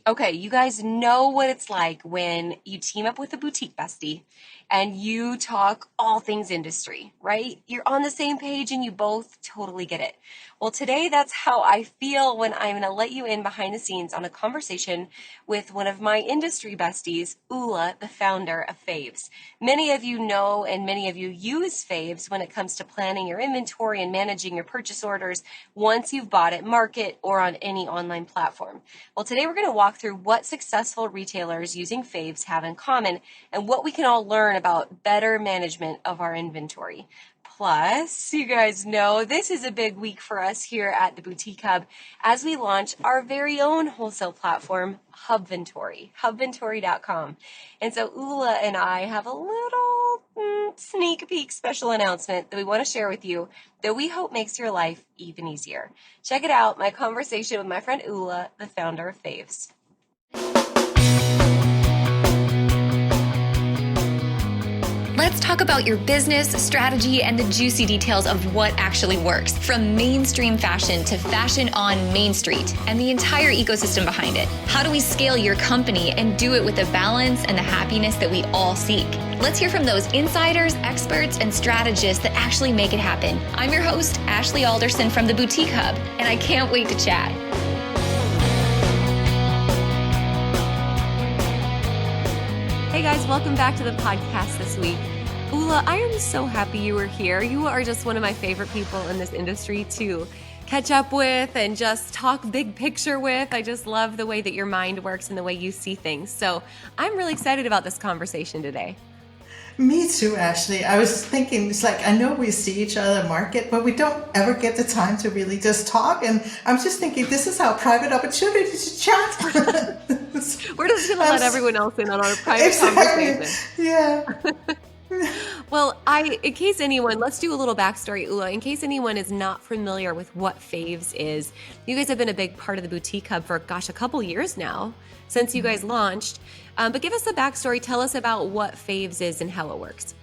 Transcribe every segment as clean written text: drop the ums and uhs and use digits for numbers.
Okay, you guys know what it's like when you team up with a boutique bestie and you talk all things industry, right? You're on the same page and you both totally get it. Well, today that's how I feel when I'm going to let you in behind the scenes on a conversation with one of my industry besties, Ulla, the founder of Faves. Many of you know and many of you use Faves when it comes to planning your inventory and managing your purchase orders once you've bought at market or on any online platform. Well, today we're going to walk through what successful retailers using Faves have in common and what we can all learn about better management of our inventory. Plus, you guys know this is a big week for us here at the Boutique Hub as we launch our very own wholesale platform, Hubventory, hubventory.com. And so Ulla and I have a little sneak peek special announcement that we want to share with you that we hope makes your life even easier. Check it out, my conversation with my friend Ulla, the founder of Faves. Let's talk about your business, strategy, and the juicy details of what actually works, from mainstream fashion to fashion on Main Street, and the entire ecosystem behind it. How do we scale your company and do it with the balance and the happiness that we all seek? Let's hear from those insiders, experts, and strategists that actually make it happen. I'm your host, Ashley Alderson from the Boutique Hub, and I can't wait to chat. Hey guys, welcome back to the podcast this week. Ulla, I am so happy you were here. You are just one of my favorite people in this industry to catch up with and just talk big picture with. I just love the way that your mind works and the way you see things. So I'm really excited about this conversation today. Me too, Ashley. I was thinking, it's like, I know we see each other at market, but we don't ever get the time to really just talk. And I'm just thinking, this is our private opportunity to chat. We're just going to let everyone else in on our private conversation. Yeah. Well, in case anyone, let's do a little backstory, Ulla. In case anyone is not familiar with what Faves is, you guys have been a big part of the Boutique Hub for, a couple years now since you guys launched. But give us the backstory. Tell us about what Faves is and how it works.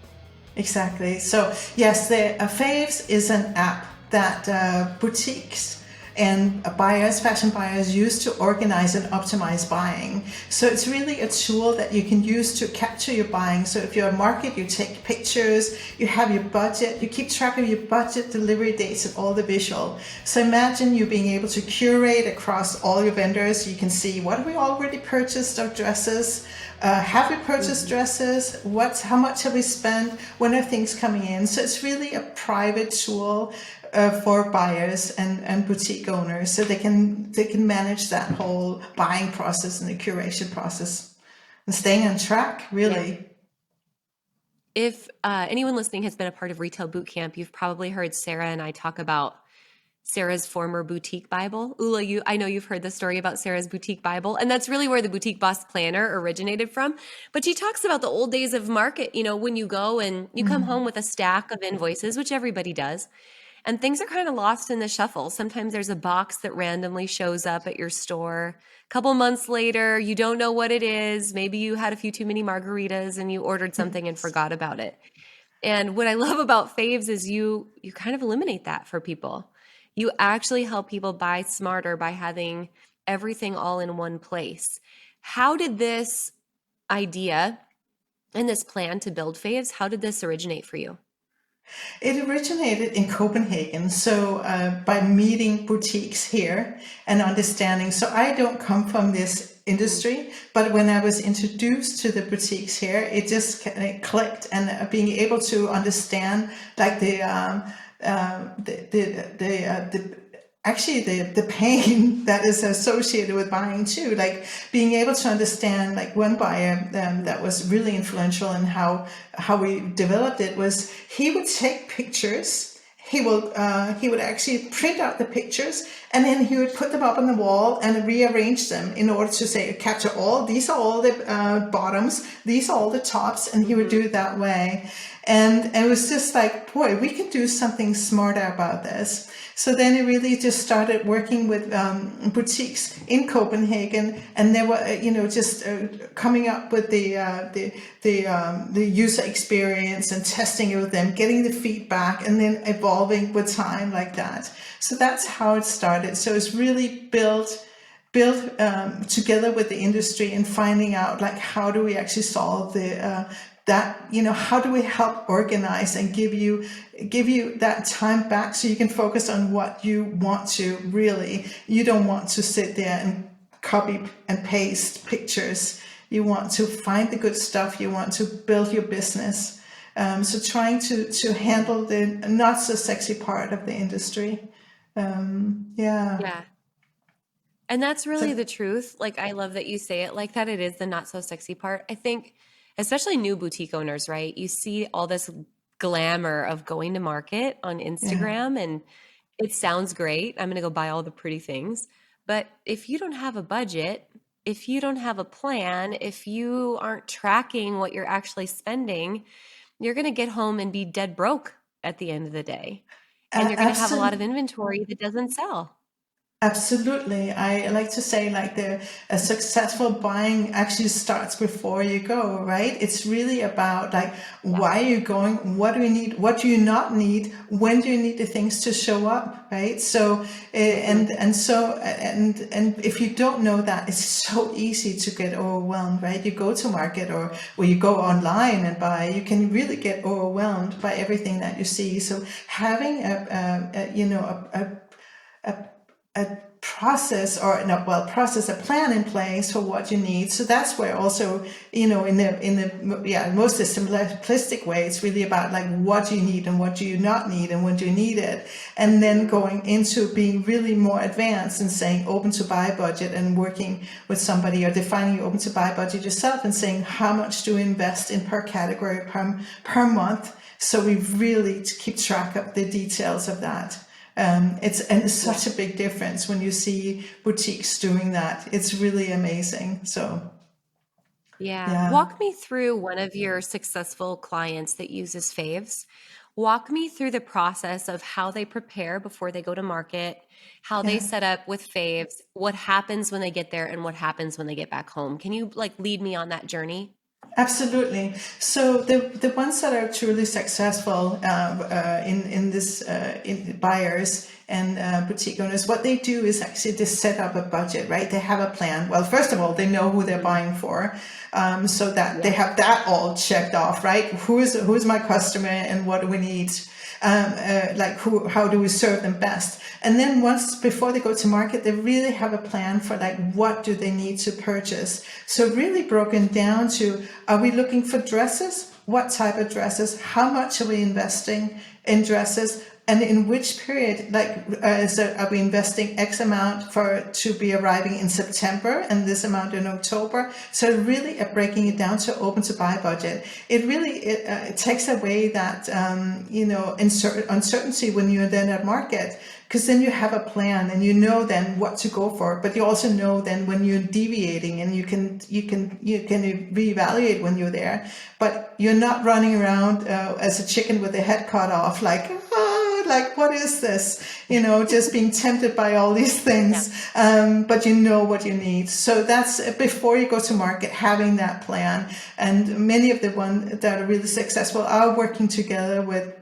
Exactly. So yes, Faves is an app that boutiques and fashion buyers use to organize and optimize buying. So it's really a tool that you can use to capture your buying. So if you're a market, you take pictures, you have your budget, you keep track of your budget, delivery dates, and all the visual. So imagine you being able to curate across all your vendors. You can see what have we already purchased of dresses, have we purchased dresses, how much have we spent, when are things coming in. So it's really a private tool for buyers and boutique owners, so they can manage that whole buying process and the curation process and staying on track, really. Yeah. If anyone listening has been a part of Retail Bootcamp, you've probably heard Sarah and I talk about Sarah's former boutique Bible. Ulla, I know you've heard the story about Sarah's boutique Bible, and that's really where the Boutique Boss Planner originated from. But she talks about the old days of market, when you go and you come home with a stack of invoices, which everybody does, and things are kind of lost in the shuffle. Sometimes there's a box that randomly shows up at your store. A couple months later, you don't know what it is. Maybe you had a few too many margaritas and you ordered something and forgot about it. And what I love about Faves is you kind of eliminate that for people. You actually help people buy smarter by having everything all in one place. How did this idea and this plan to build Faves, how did this originate for you? It originated in Copenhagen, so by meeting boutiques here and understanding. So I don't come from this industry, but when I was introduced to the boutiques here, it just clicked, and being able to understand like the pain that is associated with buying too, like being able to understand, like one buyer that was really influential in how we developed it was he would take pictures. He would actually print out the pictures, and then he would put them up on the wall and rearrange them in order to say, capture these are all the bottoms, these are all the tops, and he would do it that way. And it was just like, boy, we can do something smarter about this. So then it really just started working with boutiques in Copenhagen, and they were, just coming up with the user experience and testing it with them, getting the feedback, and then evolving with time like that. So that's how it started. So it's really built build together with the industry and finding out like how do we actually solve the that, you know, how do we help organize and give you that time back so you can focus on what you want to really. You don't want to sit there and copy and paste pictures. You want to find the good stuff. You want to build your business. So trying to handle the not so sexy part of the industry. Yeah. And that's really the truth. Like, I love that you say it like that. It is the not so sexy part. I think, especially new boutique owners, right? You see all this glamour of going to market on Instagram, and it sounds great. I'm going to go buy all the pretty things. But if you don't have a budget, if you don't have a plan, if you aren't tracking what you're actually spending, you're going to get home and be dead broke at the end of the day. And you're going to have a lot of inventory that doesn't sell. Absolutely. I like to say like a successful buying actually starts before you go, right? It's really about like, why are you going? What do you need? What do you not need? When do you need the things to show up? Right. So, and if you don't know that, it's so easy to get overwhelmed, right? You go to market or you go online and buy, you can really get overwhelmed by everything that you see. So having a process a plan in place for what you need. So that's where also, in the most simplistic way, it's really about like what do you need and what do you not need and when do you need it. And then going into being really more advanced and saying open to buy budget and working with somebody or defining your open to buy budget yourself and saying how much do we invest in per category per month. So we really keep track of the details of that. It's such a big difference when you see boutiques doing that. It's really amazing. So, yeah. Walk me through one of your successful clients that uses Faves. Walk me through the process of how they prepare before they go to market, how they set up with Faves, what happens when they get there, and what happens when they get back home. Can you like lead me on that journey? Absolutely. So the ones that are truly successful in buyers and boutique owners, what they do is actually they set up a budget, right? They have a plan. Well, first of all, they know who they're buying for, so that they have that all checked off, right? Who's my customer and what do we need? How do we serve them best? And then before they go to market, they really have a plan for like, what do they need to purchase? So really broken down to, are we looking for dresses? What type of dresses? How much are we investing in dresses? And in which period, are we investing X amount to be arriving in September and this amount in October? So really breaking it down to open to buy budget. It really it takes away that uncertainty when you're then at market, because then you have a plan and you know then what to go for. But you also know then when you're deviating, and you can reevaluate when you're there. But you're not running around as a chicken with the head cut off, like, what is this? Just being tempted by all these things. But you know what you need. So that's before you go to market, having that plan. And many of the ones that are really successful are working together with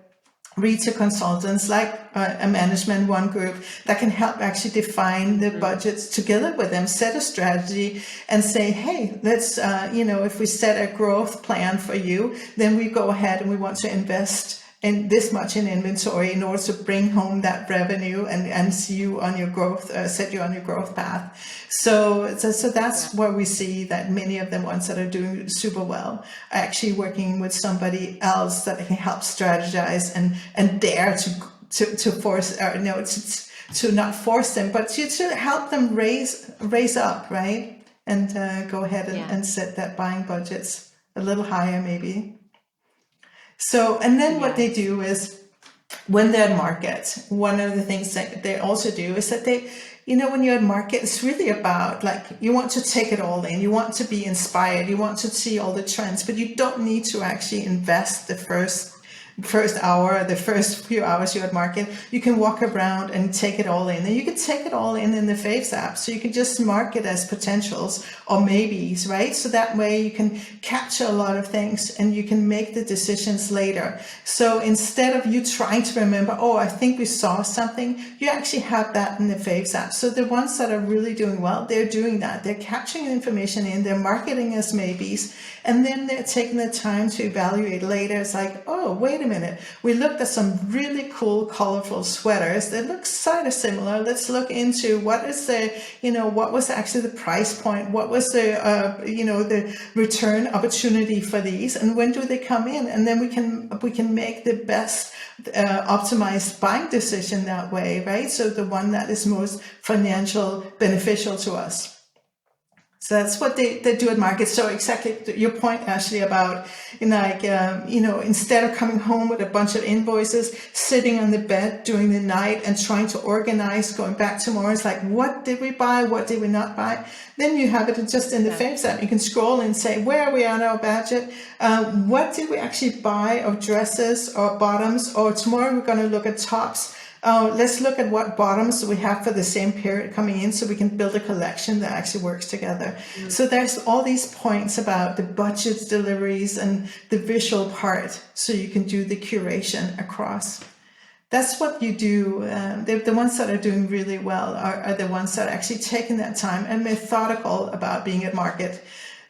retail consultants, like a management one group that can help actually define the budgets together with them, set a strategy and say, hey, let's, if we set a growth plan for you, then we go ahead and we want to invest in this much in inventory in order to bring home that revenue and see you on your growth, set you on your growth path. So that's where we see that many of the ones that are doing super well are actually working with somebody else that can help strategize and dare to force, to not force them, but to help them raise up, right? And go ahead and set that buying budgets a little higher maybe. So, and then what they do is when they're at market, one of the things that they also do is that they, when you're at market, it's really about like, you want to take it all in, you want to be inspired, you want to see all the trends, but you don't need to actually invest the first first hour, the first few hours you're at market, you can walk around and take it all in. And you can take it all in the Faves app. So you can just mark it as potentials or maybes, right? So that way you can capture a lot of things and you can make the decisions later. So instead of you trying to remember, oh, I think we saw something, you actually have that in the Faves app. So the ones that are really doing well, they're doing that. They're capturing information in, they're marketing as maybes, and then they're taking the time to evaluate later. It's like, oh, wait a minute, we looked at some really cool, colorful sweaters that look sort of similar. Let's look into what is the, what was actually the price point? What was the, the return opportunity for these? And when do they come in? And then we can make the best optimized buying decision that way, right? So the one that is most financial beneficial to us. So that's what they do at market. So exactly your point, Ashley, about instead of coming home with a bunch of invoices, sitting on the bed during the night and trying to organize, going back tomorrow, it's like, what did we buy? What did we not buy? Then you have it just in the Faves app. You can scroll and say, where are we on our budget? What did we actually buy of dresses or bottoms? Or tomorrow we're going to look at tops. Let's look at what bottoms we have for the same period coming in so we can build a collection that actually works together. Mm. So there's all these points about the budgets, deliveries, and the visual part so you can do the curation across. That's what you do. The ones that are doing really well are the ones that are actually taking that time and methodical about being at market.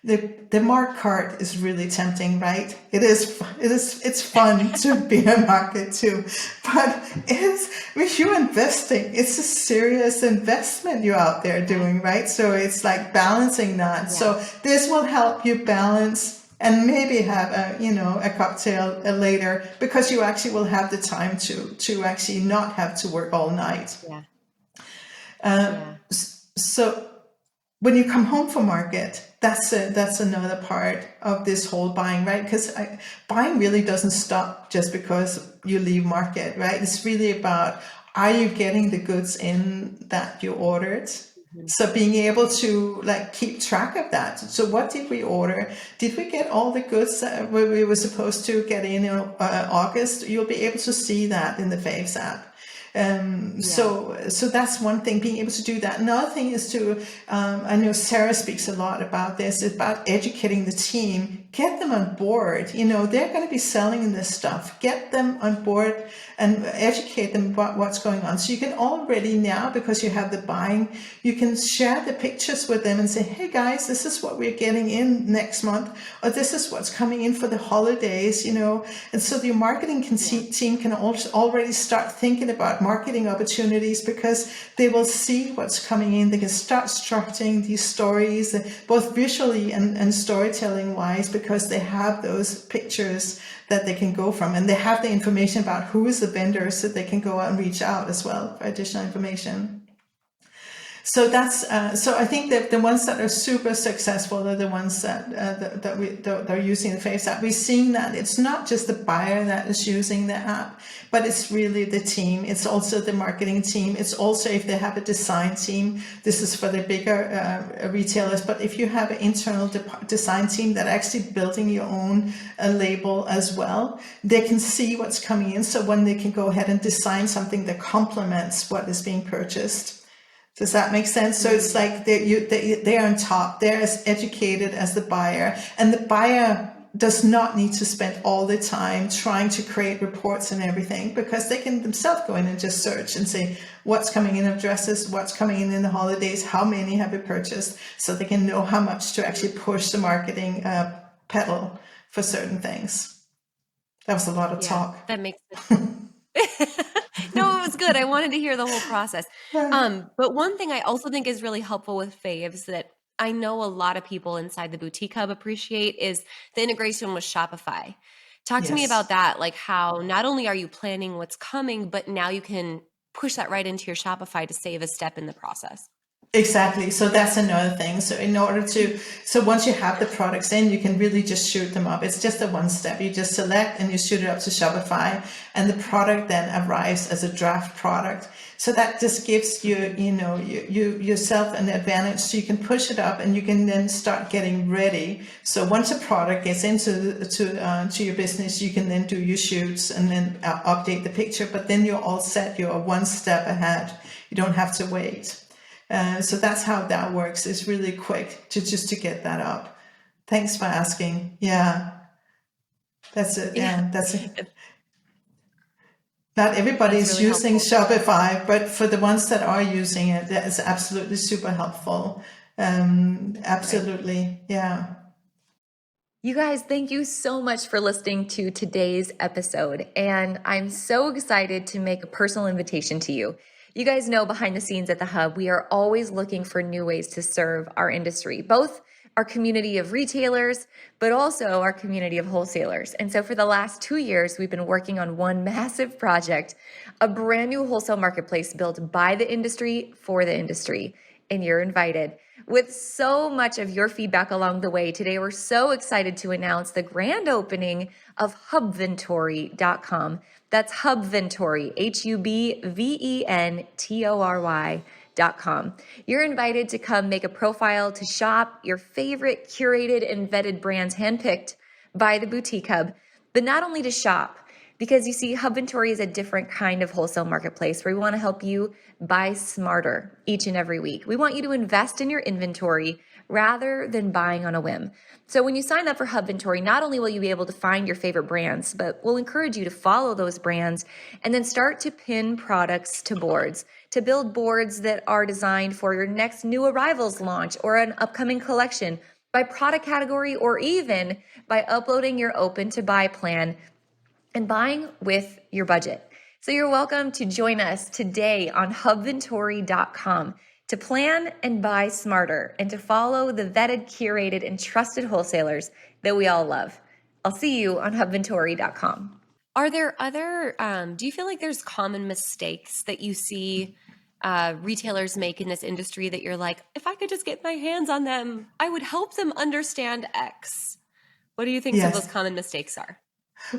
The mark cart is really tempting, right? It's fun to be a market too, but if you're investing, it's a serious investment you're out there doing, right? So it's like balancing that. Yeah. So this will help you balance and maybe have a cocktail later, because you actually will have the time to actually not have to work all night. Yeah. So when you come home from market, that's another part of this whole buying, right? Because buying really doesn't stop just because you leave market, right? It's really about, are you getting the goods in that you ordered? Mm-hmm. So being able to keep track of that. So what did we order? Did we get all the goods that we were supposed to get in August? You'll be able to see that in the Faves app. So that's one thing, being able to do that. Another thing is to, I know Sarah speaks a lot about this, about educating the team, get them on board. They're going to be selling this stuff, get them on board and educate them about what's going on. So you can already now, because you have the buying, you can share the pictures with them and say, hey guys, this is what we're getting in next month, or this is what's coming in for the holidays, and so the marketing team can also already start thinking about marketing opportunities, because they will see what's coming in. They can start structuring these stories, both visually and storytelling wise, because they have those pictures that they can go from, and they have the information about who is the vendor, so they can go out and reach out as well for additional information. So that's so I think that the ones that are super successful are the ones that are using the Faves app. We're seeing that it's not just the buyer that is using the app, but it's really the team. It's also the marketing team. It's also if they have a design team. This is for the bigger retailers. But if you have an internal design team that are actually building your own label as well, they can see what's coming in. So when they can go ahead and design something that complements what is being purchased. Does that make sense? So it's like they're on top. They're as educated as the buyer, and the buyer does not need to spend all the time trying to create reports and everything, because they can themselves go in and just search and say what's coming in of dresses, what's coming in the holidays, how many have we purchased, so they can know how much to actually push the marketing pedal for certain things. That was a lot of talk. That makes sense. No, it was good. I wanted to hear the whole process. But one thing I also think is really helpful with Faves that I know a lot of people inside the Boutique Hub appreciate is the integration with Shopify. Talk to me about that, like how not only are you planning what's coming, but now you can push that right into your Shopify to save a step in the process. Exactly. So that's another thing. So so once you have the products in, you can really just shoot them up. It's just a one step. You just select and you shoot it up to Shopify, and the product then arrives as a draft product. So that just gives you, yourself an advantage. So you can push it up and you can then start getting ready. So once a product gets into to your business, you can then do your shoots and then update the picture. But then you're all set. You're one step ahead. You don't have to wait. So that's how that works. It's really quick to get that up. Thanks for asking. Yeah, that's it. Yeah, that's it. Not everybody's really using helpful. Shopify, but for the ones that are using it, that is absolutely super helpful. Absolutely. Yeah. You guys, thank you so much for listening to today's episode. And I'm so excited to make a personal invitation to you. You guys know behind the scenes at the Hub, we are always looking for new ways to serve our industry, both our community of retailers, but also our community of wholesalers. And so for the last 2 years, we've been working on one massive project, a brand new wholesale marketplace built by the industry for the industry. And you're invited. With so much of your feedback along the way, today we're so excited to announce the grand opening of Hubventory.com. That's Hubventory, Hubventory.com. You're invited to come make a profile to shop your favorite curated and vetted brands handpicked by the Boutique Hub, but not only to shop, because you see, Hubventory is a different kind of wholesale marketplace where we want to help you buy smarter each and every week. We want you to invest in your inventory rather than buying on a whim. So when you sign up for Hubventory, not only will you be able to find your favorite brands, but we'll encourage you to follow those brands and then start to pin products to boards, to build boards that are designed for your next new arrivals launch or an upcoming collection by product category, or even by uploading your open to buy plan and buying with your budget. So you're welcome to join us today on Hubventory.com to plan and buy smarter and to follow the vetted, curated, and trusted wholesalers that we all love. I'll see you on Hubventory.com. Are there other, do you feel like there's common mistakes that you see retailers make in this industry that you're like, if I could just get my hands on them, I would help them understand X? What do you think some of Yes. those common mistakes are?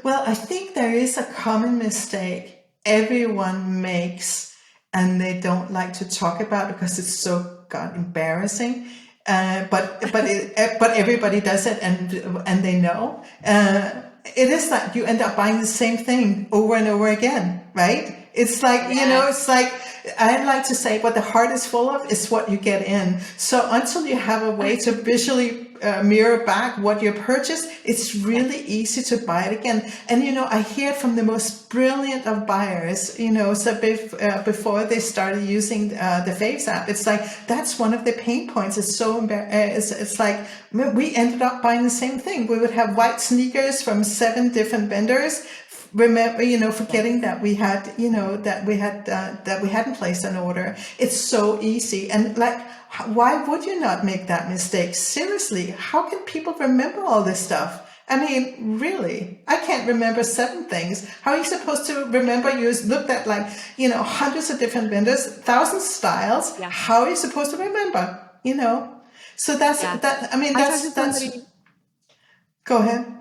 Well, I think there is a common mistake everyone makes and they don't like to talk about because it's so embarrassing. But everybody does it and they know. It is that you end up buying the same thing over and over again, right? It's like, it's like, I like to say what the heart is full of is what you get in. So until you have a way to visually mirror back what you purchased, it's really easy to buy it again. And, I hear it from the most brilliant of buyers, so before they started using the Faves app, it's like, that's one of the pain points. It's so it's like, we ended up buying the same thing. We would have white sneakers from 7 different vendors. Remember, forgetting that we had, that we hadn't placed an order. It's so easy. And like, why would you not make that mistake? Seriously, how can people remember all this stuff? I mean, really, I can't remember 7 things. How are you supposed to remember? You looked at like, hundreds of different vendors, 1,000 styles. Yeah. How are you supposed to remember? So that's that. I mean, that's. Go ahead.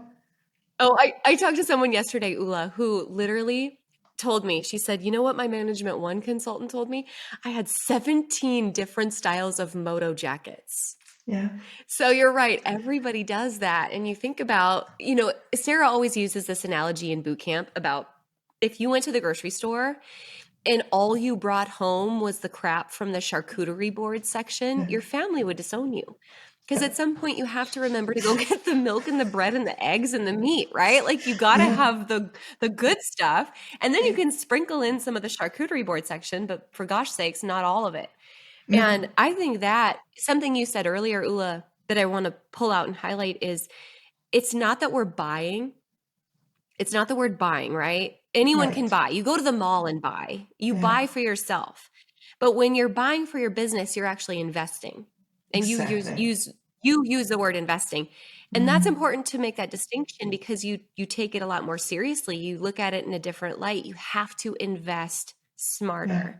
Oh, I talked to someone yesterday, Ulla, who literally told me, she said, you know what my Management One consultant told me? I had 17 different styles of moto jackets. Yeah. So you're right. Everybody does that. And you think about, Sarah always uses this analogy in boot camp about if you went to the grocery store and all you brought home was the crap from the charcuterie board section, your family would disown you. Because at some point you have to remember to go get the milk and the bread and the eggs and the meat, right? Like you got to have the good stuff. And then you can sprinkle in some of the charcuterie board section, but for gosh sakes, not all of it. And I think that something you said earlier, Ulla, that I want to pull out and highlight is it's not that we're buying. It's not the word buying, right? Anyone can buy. You go to the mall and buy. You buy for yourself. But when you're buying for your business, you're actually investing. And you use the word investing. And that's important to make that distinction because you take it a lot more seriously. You look at it in a different light. You have to invest smarter. Yeah,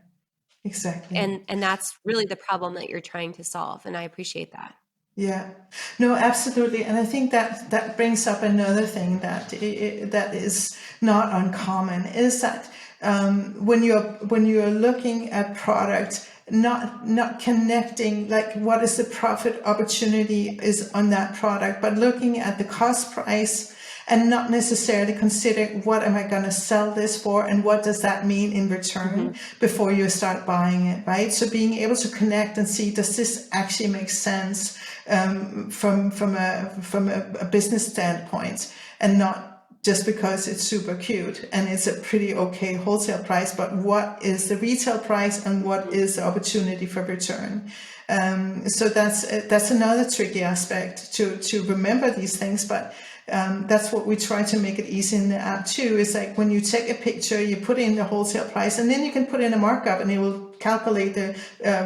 exactly. And that's really the problem that you're trying to solve. And I appreciate that. Yeah, no, absolutely. And I think that brings up another thing that is not uncommon is that when you're looking at product, not connecting like what is the profit opportunity is on that product, but looking at the cost price and not necessarily considering what am I going to sell this for and what does that mean in return before you start buying it, right? So being able to connect and see, does this actually make sense from a business standpoint, and not just because it's super cute and it's a pretty okay wholesale price, but what is the retail price and what is the opportunity for return? So that's another tricky aspect to remember these things, but that's what we try to make it easy in the app too. Is like when you take a picture, you put in the wholesale price, and then you can put in a markup, and it will calculate the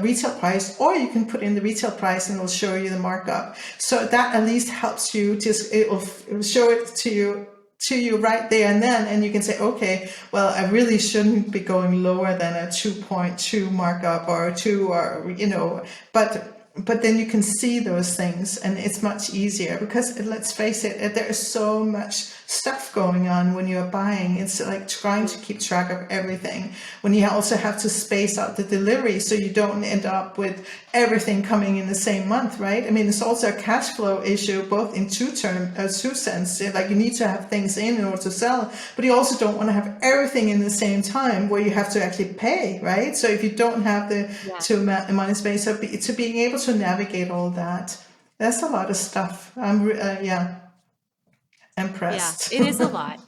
retail price, or you can put in the retail price and it will show you the markup. So that at least helps you. It will show it to you right there and then, and you can say, okay, well, I really shouldn't be going lower than a 2.2 markup or a 2, or but then you can see those things, and it's much easier because let's face it, there is so much stuff going on when you're buying. It's like trying to keep track of everything when you also have to space out the delivery so you don't end up with everything coming in the same month, right? I mean, it's also a cash flow issue, both in two sense. Like you need to have things in order to sell, but you also don't want to have everything in the same time where you have to actually pay, right? So if you don't have the money space, so to being able to navigate all that, that's a lot of stuff. I'm impressed. Yeah, it is a lot.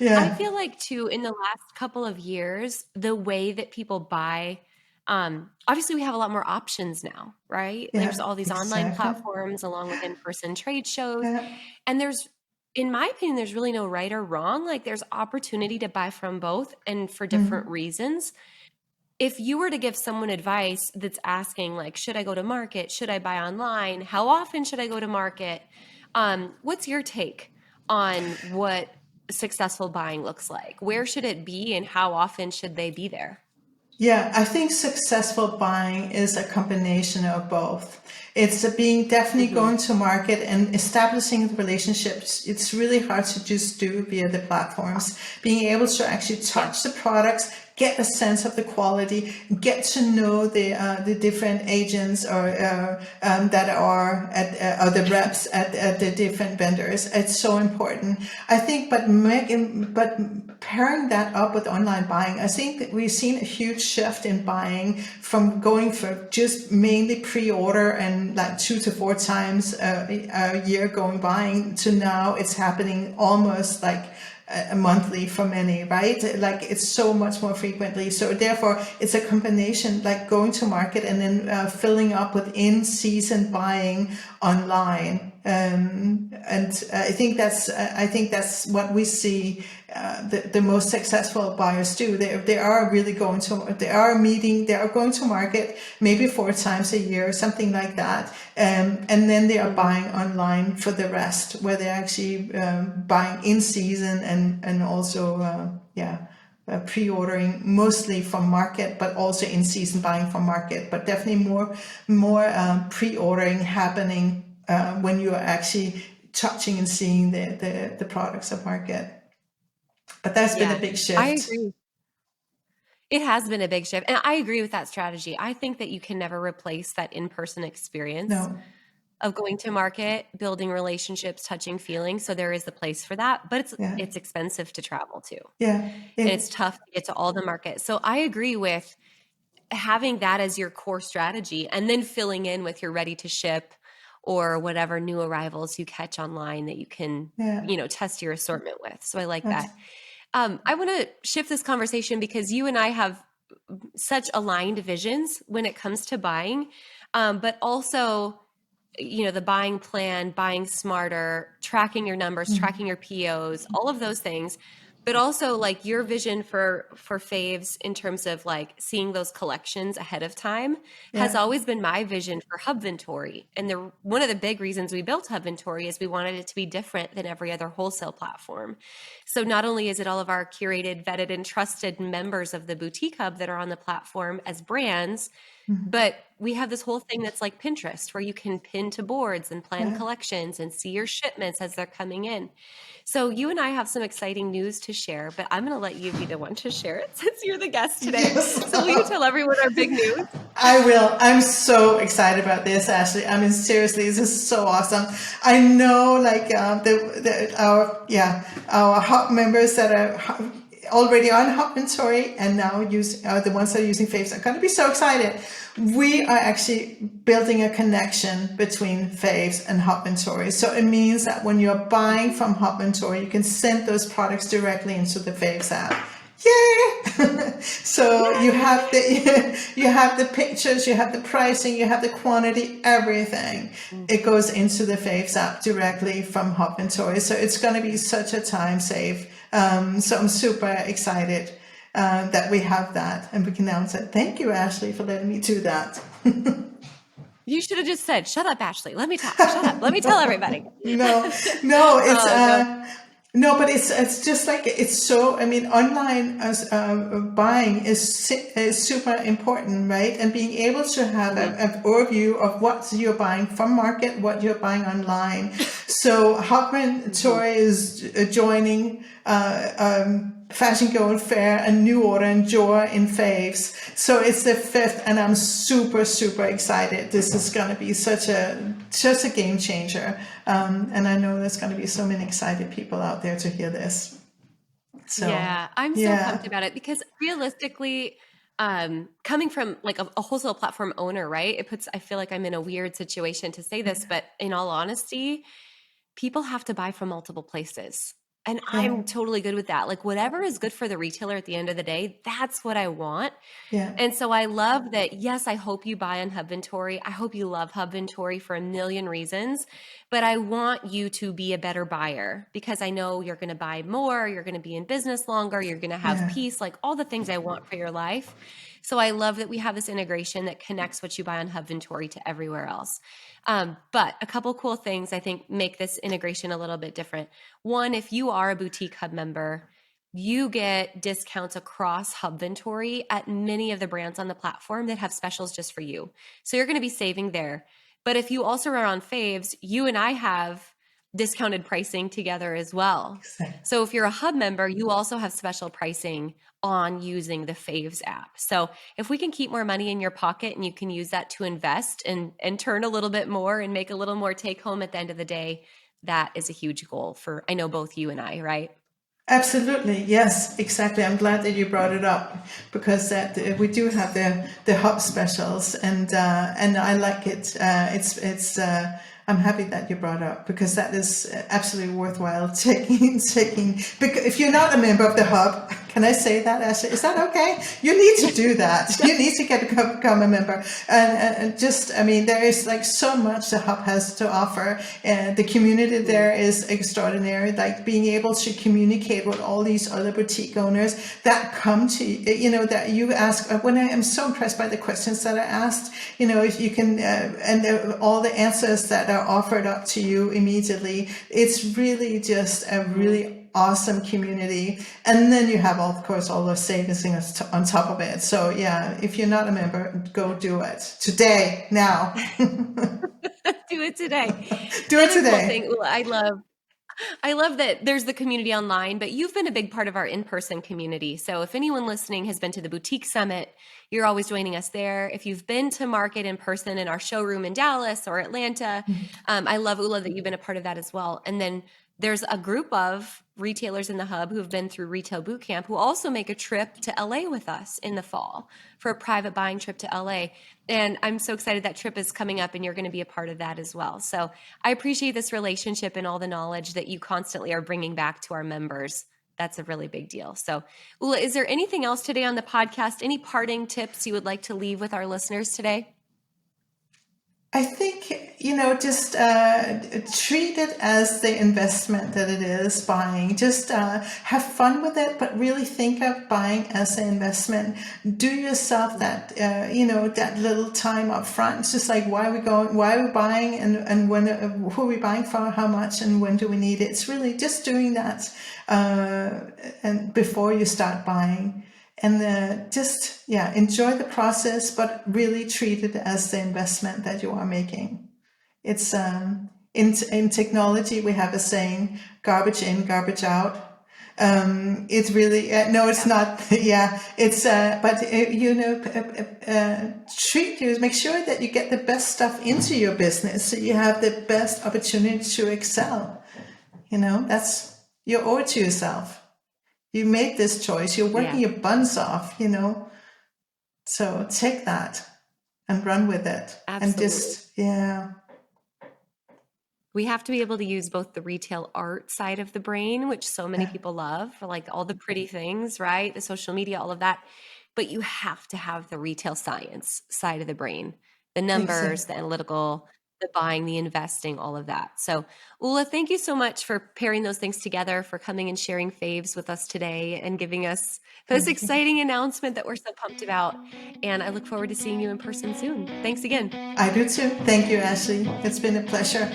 Yeah. I feel like too, in the last couple of years, the way that people buy, obviously we have a lot more options now, right? Yeah, There's all these online exactly. platforms along with in-person trade shows. Yeah. And in my opinion, there's really no right or wrong. Like there's opportunity to buy from both and for different reasons. If you were to give someone advice that's asking like, should I go to market? Should I buy online? How often should I go to market? What's your take on what successful buying looks like? Where should it be and how often should they be there? Yeah, I think successful buying is a combination of both. It's being definitely going to market and establishing the relationships. It's really hard to just do via the platforms. Being able to actually touch the products, get a sense of the quality, get to know the different agents or that are at the reps at the different vendors. It's so important, I think. But pairing that up with online buying, I think that we've seen a huge shift in buying from going for just mainly pre-order and like 2 to 4 times a year going buying to now it's happening almost like monthly for many, right? Like it's so much more frequently. So therefore it's a combination, like going to market and then filling up with in-season buying online. And I think that's what we see the most successful buyers do. They are going to market maybe 4 times a year, something like that, and then they are buying online for the rest, where they're actually buying in season and also pre-ordering mostly from market, but also in season buying from market, but definitely more pre-ordering happening when you are actually touching and seeing the products of market. But that's been a big shift. I agree. It has been a big shift. And I agree with that strategy. I think that you can never replace that in-person experience of going to market, building relationships, touching feelings. So there is a place for that, but it's expensive to travel to. Yeah. And it's tough to get to all the markets. So I agree with having that as your core strategy and then filling in with your ready to ship or whatever new arrivals you catch online that you can, test your assortment with. So I like that. I want to shift this conversation because you and I have such aligned visions when it comes to buying, but also, the buying plan, buying smarter, tracking your numbers, tracking your POs, all of those things. But also like your vision for Faves in terms of like seeing those collections ahead of time has always been my vision for Hubventory. And one of the big reasons we built Hubventory is we wanted it to be different than every other wholesale platform. So not only is it all of our curated, vetted, and trusted members of the Boutique Hub that are on the platform as brands, But we have this whole thing that's like Pinterest, where you can pin to boards and plan collections and see your shipments as they're coming in. So you and I have some exciting news to share, but I'm going to let you be the one to share it since you're the guest today. Yes. So will you tell everyone our big news? I will. I'm so excited about this, Ashley. I mean, seriously, this is so awesome. I know, like our hub members that are already on Hubventory and now the ones that are using Faves are going to be so excited. We are actually building a connection between Faves and Hubventory. So it means that when you're buying from Hubventory, you can send those products directly into the Faves app. Yay! So you have the pictures, you have the pricing, you have the quantity, everything. It goes into the Faves app directly from Hubventory. So it's going to be such a time save. So I'm super excited that we have that, and we can now say thank you, Ashley, for letting me do that. You should have just said, "Shut up, Ashley. Let me talk. Shut up. Let me tell everybody." No, it's no, but it's just like, it's so, I mean, online as buying is super important, right? And being able to have an overview of what you're buying from market, what you're buying online. So Hubventory is joining Fashion Gold Fair and New Order and Joy in Faves. So it's the 5th, and I'm super, super excited. This is going to be such a game changer. And I know there's going to be so many excited people out there to hear this. So yeah, I'm so pumped about it, because realistically, coming from like a wholesale platform owner, right? I feel like I'm in a weird situation to say this, but in all honesty, people have to buy from multiple places. And I'm totally good with that. Like, whatever is good for the retailer at the end of the day, that's what I want. Yeah. And so I love that. Yes, I hope you buy on Hubventory. I hope you love Hubventory for a million reasons, but I want you to be a better buyer, because I know you're going to buy more, you're going to be in business longer, you're going to have peace, like all the things I want for your life. So I love that we have this integration that connects what you buy on Hubventory to everywhere else. But a couple cool things I think make this integration a little bit different. One, if you are a boutique hub member, you get discounts across Hubventory at many of the brands on the platform that have specials just for you. So you're going to be saving there. But if you also are on Faves, you and I have discounted pricing together as well. Exactly. So if you're a hub member, you also have special pricing on using the Faves app. So if we can keep more money in your pocket and you can use that to invest and turn a little bit more and make a little more take home at the end of the day, that is a huge goal for, I know, both you and I, right? Absolutely. Yes, exactly. I'm glad that you brought it up, because that we do have the hub specials, and I like it. I'm happy that you brought it up, because that is absolutely worthwhile taking. Because if you're not a member of the hub, can I say that, Ashley? Is that okay? You need to do that. You need to become a member. And just, I mean, there is like so much the hub has to offer. And the community there is extraordinary. Like being able to communicate with all these other boutique owners that come to you, that you ask. When I am so impressed by the questions that are asked, if you can, all the answers that are offered up to you immediately. It's really just a really awesome community. And then you have, of course, all those savings on top of it. So yeah, if you're not a member, go do it today, now. Do it today. Do it today. Thing, I love that there's the community online, but you've been a big part of our in-person community. So if anyone listening has been to the Boutique Summit, you're always joining us there. If you've been to market in person in our showroom in Dallas or Atlanta, I love, Ulla, that you've been a part of that as well. And then there's a group of retailers in the hub who have been through Retail Bootcamp who also make a trip to LA with us in the fall for a private buying trip to LA. And I'm so excited that trip is coming up and you're going to be a part of that as well. So I appreciate this relationship and all the knowledge that you constantly are bringing back to our members. That's a really big deal. So Ulla, is there anything else today on the podcast? Any parting tips you would like to leave with our listeners today? I think, just treat it as the investment that it is, buying. Just have fun with it, but really think of buying as an investment. Do yourself that, that little time up front. It's just like, why are we buying, and when, who are we buying for, how much, and when do we need it? It's really just doing that and before you start buying. And just, enjoy the process, but really treat it as the investment that you are making. It's in technology, we have a saying, garbage in, garbage out. It's really, no, it's not. Yeah, it's, but make sure that you get the best stuff into your business so you have the best opportunity to excel. That's, you owe it to yourself. You made this choice. You're working your buns off, So take that and run with it. Absolutely. And we have to be able to use both the retail art side of the brain, which so many people love, for like all the pretty things, right? The social media, all of that. But you have to have the retail science side of the brain, the numbers, the analytical, the buying, the investing, all of that. So Ulla, thank you so much for pairing those things together, for coming and sharing Faves with us today and giving us this exciting announcement that we're so pumped about. And I look forward to seeing you in person soon. Thanks again. I do too. Thank you, Ashley. It's been a pleasure.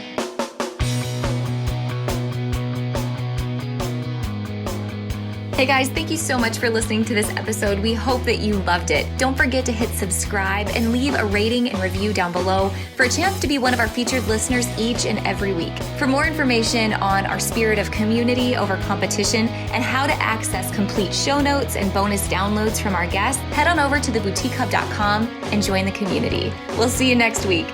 Hey guys, thank you so much for listening to this episode. We hope that you loved it. Don't forget to hit subscribe and leave a rating and review down below for a chance to be one of our featured listeners each and every week. For more information on our spirit of community over competition and how to access complete show notes and bonus downloads from our guests, head on over to theboutiquehub.com and join the community. We'll see you next week.